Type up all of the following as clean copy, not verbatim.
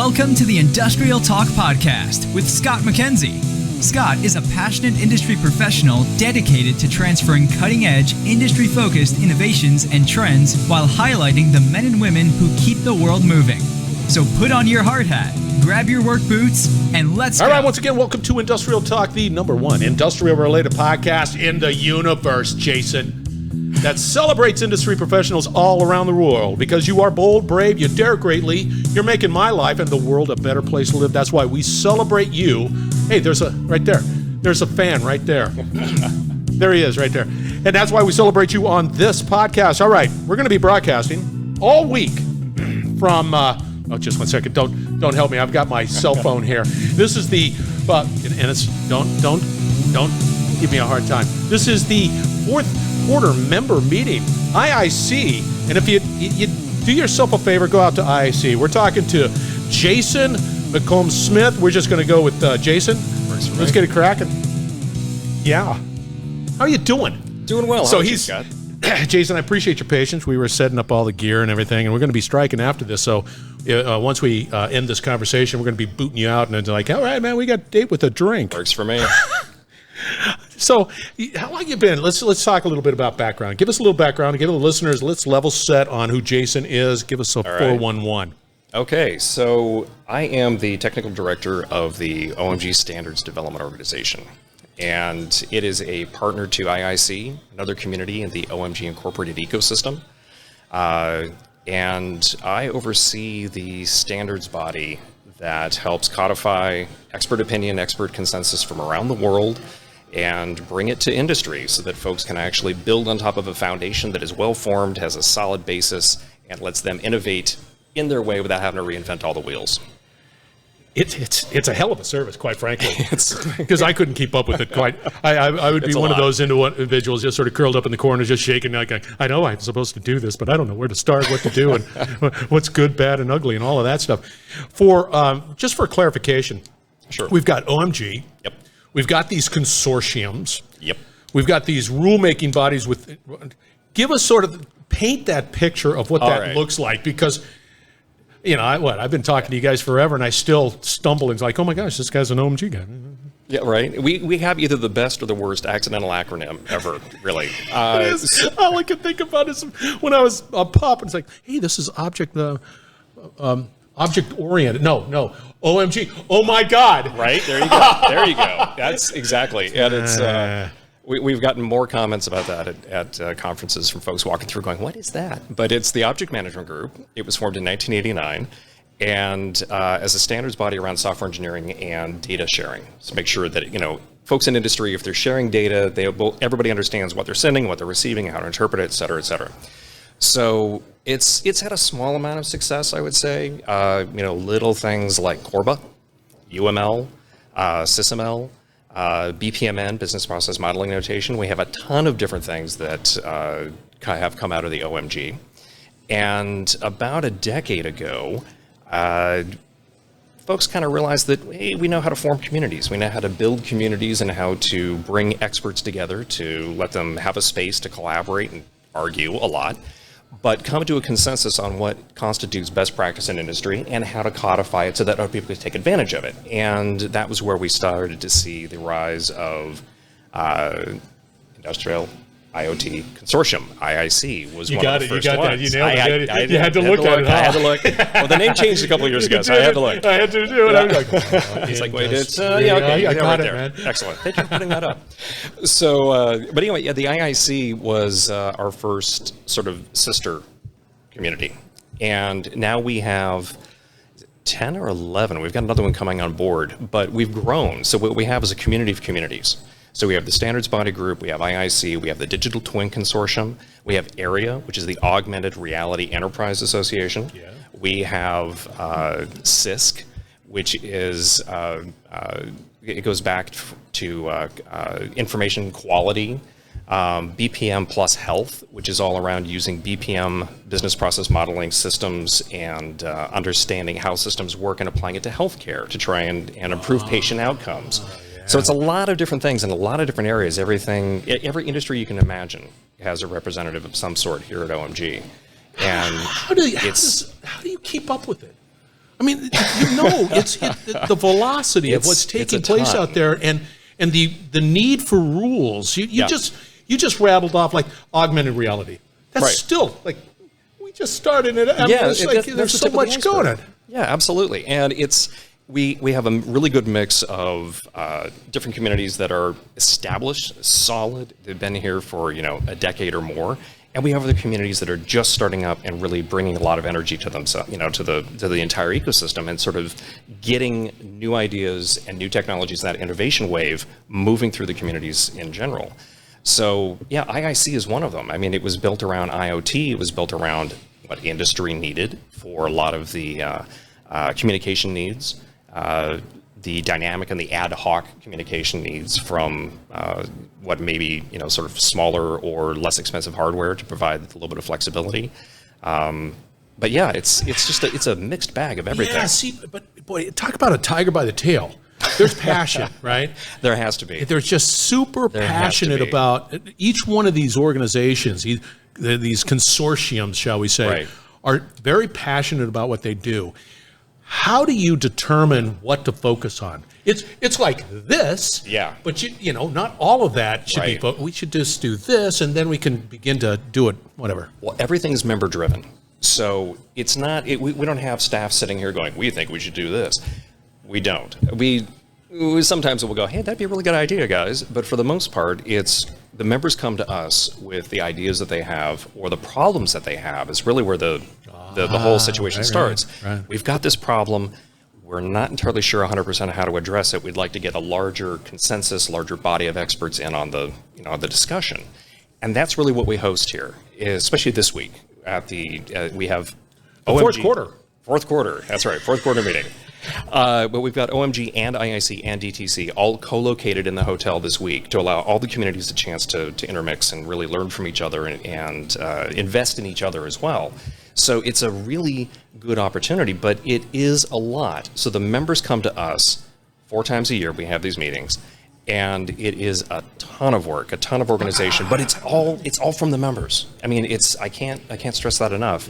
Welcome to the Industrial Talk Podcast with Scott McKenzie. Scott is a passionate industry professional dedicated to transferring cutting-edge, industry-focused innovations and trends while highlighting the men and women who keep the world moving. So put on your hard hat, grab your work boots, and let's go. All right, once again, welcome to Industrial Talk, the #1 industrial-related podcast in the universe, Jason, that celebrates industry professionals all around the world. Because you are bold, brave, you dare greatly, you're making my life and the world a better place to live. That's why we celebrate you. Hey, there's a fan right there. There he is right there. And that's why we celebrate you on this podcast. All right, we're going to be broadcasting all week from, just one second. Don't help me. I've got my cell phone here. This is the, and it's, don't give me a hard time. This is the fourth quarter member meeting, IIC. And if you do yourself a favor, go out to IIC. We're talking to Jason McComb-Smith. We're just going to go with Jason. Let's get it cracking. Yeah. How are you doing? Doing well. So Scott. Jason, I appreciate your patience. We were setting up all the gear and everything, and we're going to be striking after this. So once we end this conversation, we're going to be booting you out, and it's like, all right, man, we got a date with a drink. Works for me. So, how long you been? Let's talk a little bit about background. Give us a little background. Give the listeners. Let's level set on who Jason is. Give us a 411. Okay, so I am the technical director of the OMG Standards Development Organization, and it is a partner to IIC, another community in the OMG Incorporated ecosystem. And I oversee the standards body that helps codify expert opinion, expert consensus from around the world, and bring it to industry so that folks can actually build on top of a foundation that is well-formed, has a solid basis, and lets them innovate in their way without having to reinvent all the wheels. It's a hell of a service, quite frankly, because I couldn't keep up with it quite. I would be one of those individuals just sort of curled up in the corner, just shaking like, I know I'm supposed to do this, but I don't know where to start, what to do, and what's good, bad, and ugly, and all of that stuff. Just for clarification, sure. We've got OMG. Yep. We've got these consortiums. Yep. We've got these rulemaking bodies with. Give us paint that picture of what that looks like, because. I've been talking to you guys forever, and I still stumble and like, oh my gosh, this guy's an OMG guy. Yeah, right. We have either the best or the worst accidental acronym ever, really. All I could think about is when I was a pup, and it's like, hey, this is object oriented. No, OMG. Oh my God. Right, there you go. There you go. That's exactly. And it's we've gotten more comments about that at conferences from folks walking through going, what is that? But it's the Object Management Group. It was formed in 1989, and as a standards body around software engineering and data sharing. So make sure that, folks in industry, if they're sharing data, everybody understands what they're sending, what they're receiving, how to interpret it, et cetera, et cetera. So it's had a small amount of success, I would say. Little things like Corba, UML, SysML, BPMN, Business Process Modeling Notation. We have a ton of different things that have come out of the OMG. And about a decade ago, folks kind of realized that, hey, we know how to form communities. We know how to build communities and how to bring experts together to let them have a space to collaborate and argue a lot, but come to a consensus on what constitutes best practice in industry and how to codify it so that other people could take advantage of it. And that was where we started to see the rise of Industrial IoT Consortium. IIC was one of the first ones. You got that. You nailed it. You had to look at it. I had to look. Well, the name changed a couple of years ago, so I had to look. I had to do it. I was like, it's like, wait, it's, okay. I got it, there. Man. Excellent. Thank you for putting that up. So, but anyway, the IIC was our first sort of sister community. And now we have 10 or 11. We've got another one coming on board, but we've grown. So what we have is a community of communities. So we have the Standards Body Group, we have IIC, we have the Digital Twin Consortium, we have AREA, which is the Augmented Reality Enterprise Association. Yeah. We have CISC, which is, it goes back to information quality, BPM plus health, which is all around using BPM, business process modeling systems, and understanding how systems work and applying it to healthcare to try and improve patient outcomes. So it's a lot of different things in a lot of different areas. Every industry you can imagine has a representative of some sort here at OMG. And how do you keep up with it? I mean, it's the velocity of what's taking place out there, and the need for rules. You just rattled off like augmented reality. That's still like we just started it. There's so much going on. Yeah, absolutely, and we have a really good mix of different communities that are established, solid. They've been here for a decade or more. And we have other communities that are just starting up and really bringing a lot of energy to themselves, to the entire ecosystem, and sort of getting new ideas and new technologies, that innovation wave, moving through the communities in general. So yeah, IIC is one of them. I mean, it was built around IoT. It was built around what industry needed for a lot of the communication needs, the dynamic and the ad hoc communication needs from what may be sort of smaller or less expensive hardware to provide a little bit of flexibility. But yeah, it's a mixed bag of everything. Yeah, see, but boy, talk about a tiger by the tail. There's passion, right? There has to be. They're just super passionate about each one of these organizations, these consortiums, shall we say, are very passionate about what they do. How do you determine what to focus on? It's like this, but not all of that should be. But we should just do this, and then we can begin to do it. Whatever. Well, everything's member driven, so it's not. We don't have staff sitting here going, "We think we should do this." We don't. We sometimes we'll go, "Hey, that'd be a really good idea, guys." But for the most part, it's the members come to us with the ideas that they have or the problems that they have. Is really where the whole situation starts. Right. We've got this problem. We're not entirely sure 100% of how to address it. We'd like to get a larger consensus, larger body of experts in on the the discussion, and that's really what we host here, especially this week at we have OMG. Fourth quarter. That's right, fourth quarter meeting. But we've got OMG and IIC and DTC all co-located in the hotel this week to allow all the communities a chance to intermix and really learn from each other and invest in each other as well. So it's a really good opportunity, but it is a lot. So the members come to us 4 times a year. We have these meetings, and it is a ton of work, a ton of organization. But it's all from the members. I mean, I can't stress that enough.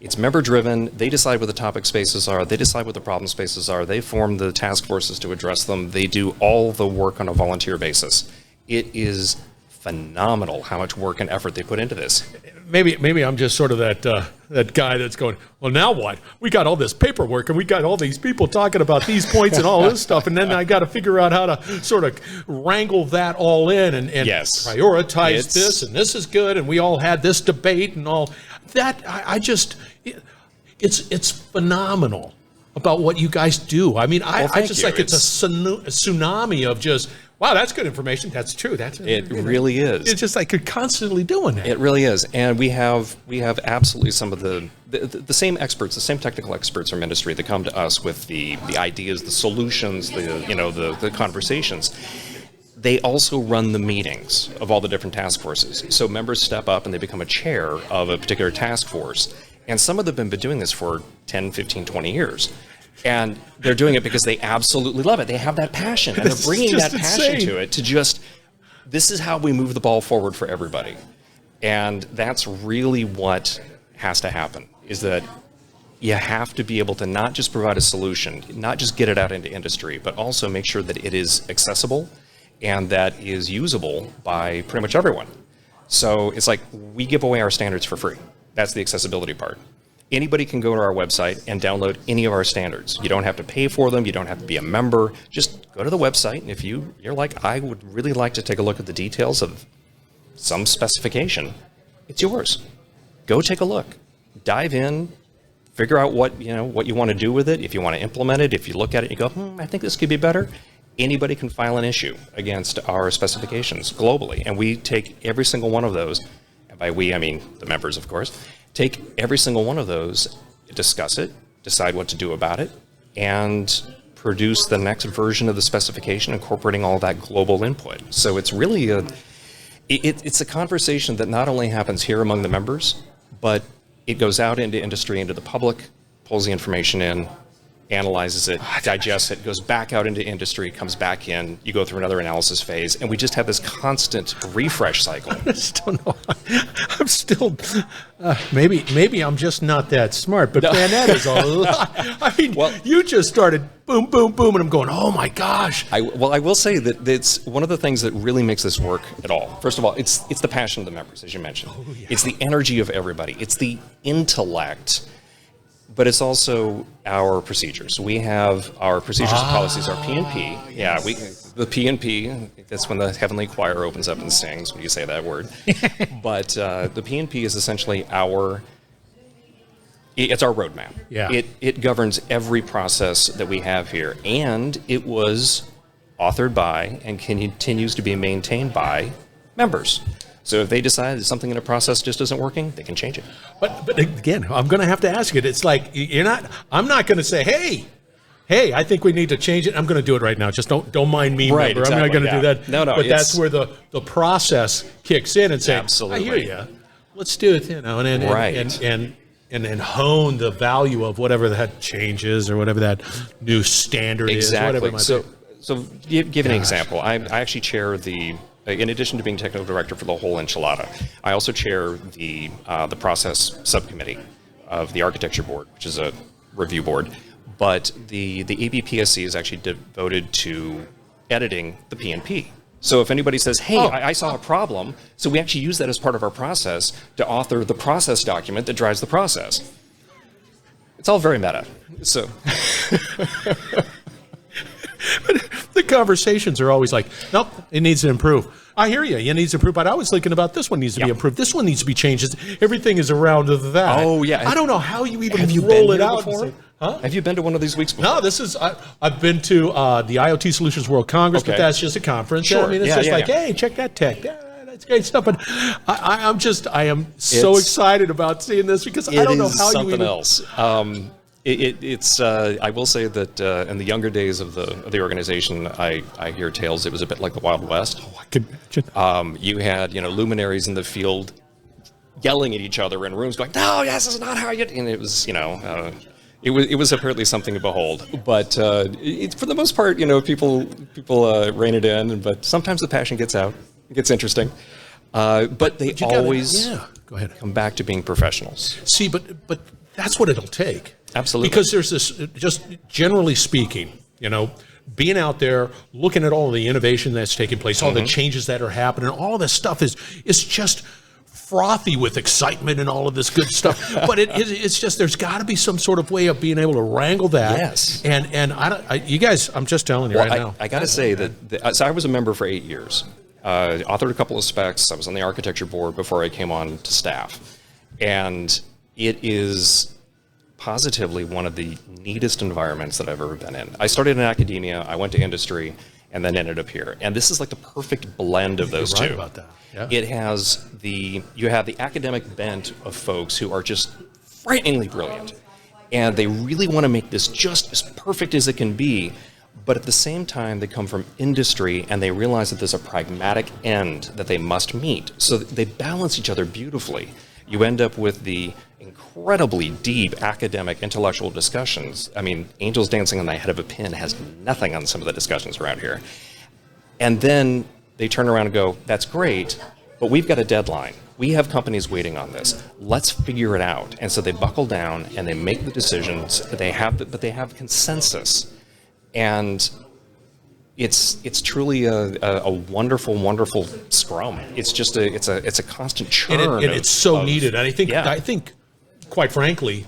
It's member driven. They decide what the topic spaces are. They decide what the problem spaces are. They form the task forces to address them. They do all the work on a volunteer basis. It is phenomenal how much work and effort they put into this. Maybe I'm just sort of that guy that's going, well, now what? We got all this paperwork and we got all these people talking about these points and all this stuff, and then I got to figure out how to sort of wrangle that all in and prioritize this, and this is good, and we all had this debate and all that. It's phenomenal about what you guys do. I mean, it's a tsunami of just, wow, that's good information. That's true. It really is. It's just like you're constantly doing that. It really is, and we have absolutely some of the same experts, the same technical experts from industry that come to us with the ideas, the solutions, the conversations. They also run the meetings of all the different task forces. So members step up and they become a chair of a particular task force, and some of them have been doing this for 10, 15, 20 years. And they're doing it because they absolutely love it. They have that passion, and they're bringing that passion to it this is how we move the ball forward for everybody. And that's really what has to happen, is that you have to be able to not just provide a solution, not just get it out into industry, but also make sure that it is accessible and that is usable by pretty much everyone. So it's like we give away our standards for free. That's the accessibility part. Anybody can go to our website and download any of our standards. You don't have to pay for them. You don't have to be a member. Just go to the website, and if you're like, I would really like to take a look at the details of some specification, it's yours. Go take a look. Dive in. Figure out what you want to do with it. If you want to implement it, if you look at it and you go, I think this could be better. Anybody can file an issue against our specifications globally, and we take every single one of those. And by we, I mean the members, of course. Take every single one of those, discuss it, decide what to do about it, and produce the next version of the specification incorporating all that global input. So it's really it's a conversation that not only happens here among the members, but it goes out into industry, into the public, pulls the information in, analyzes it, digests it, goes back out into industry, comes back in, you go through another analysis phase, and we just have this constant refresh cycle. I just don't know. I'm still, maybe I'm just not that smart, but man, that is a lot. I mean, you just started boom, boom, boom, and I'm going, oh my gosh. I will say that it's one of the things that really makes this work at all. First of all, it's the passion of the members, as you mentioned. Oh, yeah. It's the energy of everybody. It's the intellect. But it's also our procedures. We have our procedures and policies, our P&P. Yeah, the P&P, that's when the heavenly choir opens up and sings when you say that word. But the P&P is essentially it's our roadmap. Yeah. It governs every process that we have here. And it was authored by and continues to be maintained by members. So if they decide that something in a process just isn't working, they can change it. But again, I'm going to have to ask it. It's like I'm not going to say, hey, I think we need to change it. I'm going to do it right now. Just don't mind me, right, member. Exactly, I'm not going to do that. No. But that's where the process kicks in and say, absolutely. I hear you. Let's do it, and hone the value of whatever that change is or whatever that new standard is. Whatever it might be. So give an example. I actually chair in addition to being technical director for the whole enchilada, I also chair the process subcommittee of the architecture board, which is a review board. But the ABPSC is actually devoted to editing the P&P. So if anybody says, hey, I saw a problem, so we actually use that as part of our process to author the process document that drives the process. It's all very meta. So the conversations are always like, nope, it needs to improve. I hear you. It needs to improve, but I was thinking about this one needs to be improved. This one needs to be changed. Everything is around that. Oh, yeah. I don't know how you even have roll it out. Before? Have you been to one of these weeks before? No, I've been to the IoT Solutions World Congress, but that's just a conference. Sure. I mean, it's hey, check that tech. Yeah, that's great stuff. But I am so excited about seeing this because I don't know how you even. It's something else. It's I will say that in the younger days of the organization, I hear tales. It was a bit like the Wild West. Oh, I can imagine. You had luminaries in the field yelling at each other in rooms, going, "No, yes, this is not how you." And it was it was apparently something to behold. But for the most part, people rein it in. But sometimes the passion gets out. It gets interesting. But they always go ahead. Come back to being professionals. See, but that's what it'll take. Absolutely. Because there's this, just generally speaking, being out there, looking at all the innovation that's taking place, all the changes that are happening, all this stuff is just frothy with excitement and all of this good stuff. But it's just, there's got to be some sort of way of being able to wrangle that. Yes. And you guys, I'm just telling you now. I got to say that so I was a member for 8 years. Authored a couple of specs. I was on the architecture board before I came on to staff. And it is positively one of the neatest environments that I've ever been in. I started in academia, I went to industry, and then ended up here. And this is like the perfect blend of those two. You're right about that. Yeah. It has you have the academic bent of folks who are just frighteningly brilliant. And they really want to make this just as perfect as it can be. But at the same time, they come from industry and they realize that there's a pragmatic end that they must meet. So they balance each other beautifully. You end up with the incredibly deep academic intellectual discussions. I mean, angels dancing on the head of a pin has nothing on some of the discussions around here. And then they turn around and go, that's great, but we've got a deadline. We have companies waiting on this. Let's figure it out. And so they buckle down and they make the decisions, but they have consensus. And it's truly a wonderful, wonderful scrum. It's just it's a constant churn. And it's so needed. And I think, quite frankly,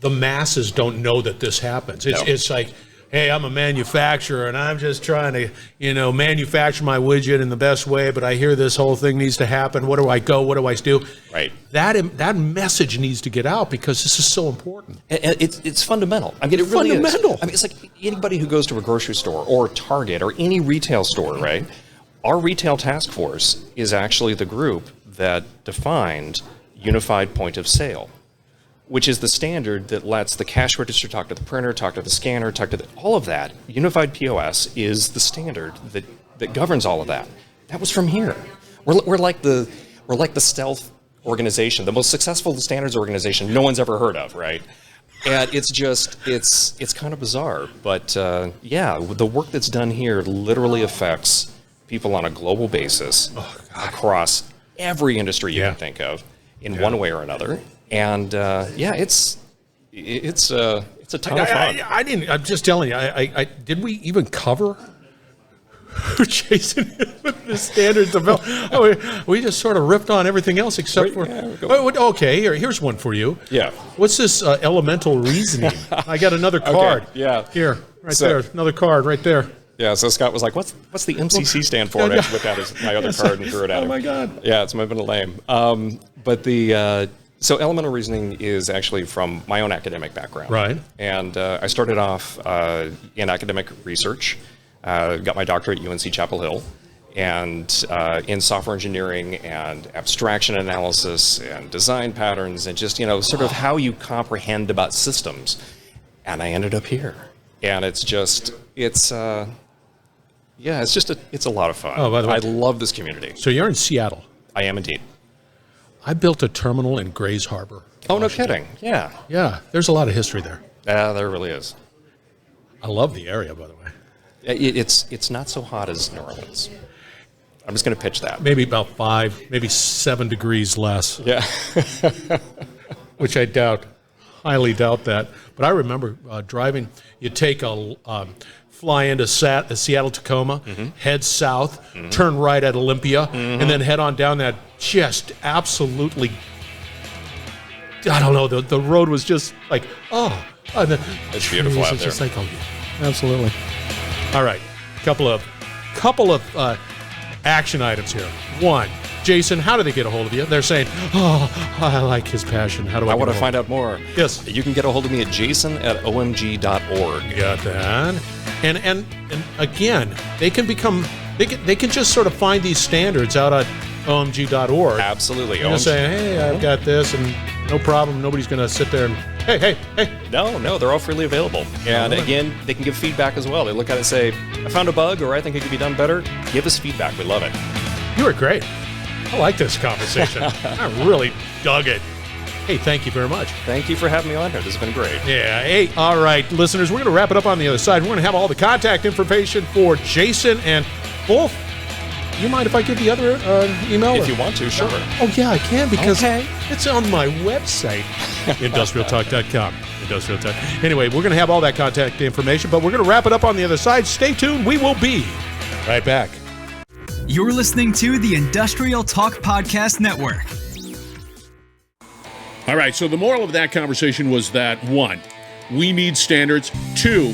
the masses don't know that this happens. It's like, hey, I'm a manufacturer and I'm just trying to, manufacture my widget in the best way, but I hear this whole thing needs to happen. What do I go? What do I do? Right. That message needs to get out because this is so important. And it's fundamental. I mean, it really fundamental. is. I mean, it's like anybody who goes to a grocery store or Target or any retail store, right? Our retail task force is actually the group that defined unified point of sale, which is the standard that lets the cash register talk to the printer, talk to the scanner, all of that. Unified POS is the standard that governs all of that. That was from here. We're like the stealth organization, the most successful standards organization no one's ever heard of, right? And it's just, it's kind of bizarre. But yeah, the work that's done here literally affects people on a global basis across every industry you can think of in one way or another. And yeah, it's a ton of fun. I'm just telling you, did we even cover Jason with the standards of we just sort of ripped on everything else except for okay, here's one for you. Yeah. What's this elemental reasoning? I got another card. Okay, yeah. Here, there, another card right there. Yeah, so Scott was like, what's the MCC stand for? And I just whipped out my other card and threw it at him. Oh my God. Yeah, it's a bit lame. But so elemental reasoning is actually from my own academic background. Right. And I started off in academic research, got my doctorate at UNC Chapel Hill, and in software engineering and abstraction analysis and design patterns and just, sort of how you comprehend about systems. And I ended up here. And it's a lot of fun. Oh, by the way, I love this community. So you're in Seattle. I am indeed. I built a terminal in Grays Harbor. Oh, no kidding. Yeah. Yeah, there's a lot of history there. Yeah, there really is. I love the area, by the way. It's not so hot as New Orleans. I'm just going to pitch that. Maybe about 5, maybe 7 degrees less. Yeah. Which I doubt. Highly doubt that. But I remember driving. You take fly into Seattle, Tacoma, head south, turn right at Olympia, and then head on down that just absolutely, I don't know, the road was just like, It's beautiful out there. Just like, absolutely. All right, couple of action items here. One, Jason, how do they get a hold of you? They're saying, I like his passion. How do I want to find out more. Yes. You can get a hold of me at jason@omg.org. Got that. And again, they can just sort of find these standards out at omg.org. Absolutely. And say, hey, I've got this, and no problem. Nobody's going to sit there and, hey. No, they're all freely available. And again, they can give feedback as well. They look at it and say, I found a bug, or I think it could be done better. Give us feedback. We love it. You were great. I like this conversation. I really dug it. Hey, thank you very much. Thank you for having me on here. This has been great. Yeah. Hey, all right, listeners, we're going to wrap it up on the other side. We're going to have all the contact information for Jason and Wolf. You mind if I give the other email? If you want to, sure. Oh, yeah, I can, because it's on my website, industrialtalk.com. Industrial Talk. Anyway, we're going to have all that contact information, but we're going to wrap it up on the other side. Stay tuned. We will be right back. You're listening to the Industrial Talk Podcast Network. All right, so the moral of that conversation was that, 1, we need standards. 2,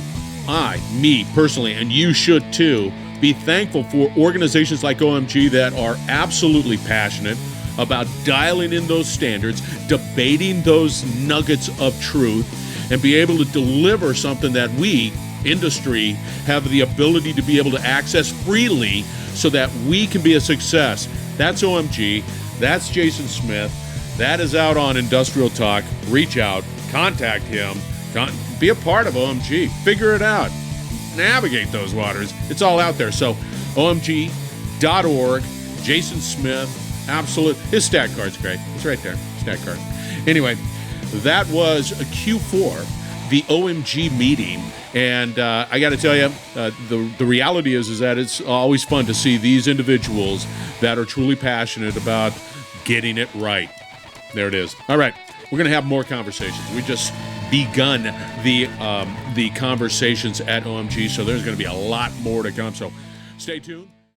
me personally, and you should too, be thankful for organizations like OMG that are absolutely passionate about dialing in those standards, debating those nuggets of truth, and be able to deliver something that we, industry, have the ability to be able to access freely so that we can be a success. That's OMG. That's Jason Smith. That is out on Industrial Talk. Reach out. Contact him. Be a part of OMG. Figure it out. Navigate those waters. It's all out there. So OMG.org. Jason Smith. Absolute. His stat card's great. It's right there. Stat card. Anyway, that was a Q4, the OMG meeting. And I got to tell you, the reality is that it's always fun to see these individuals that are truly passionate about getting it right. There it is. All right, we're going to have more conversations. We just begun the conversations at OMG, so there's going to be a lot more to come. So stay tuned.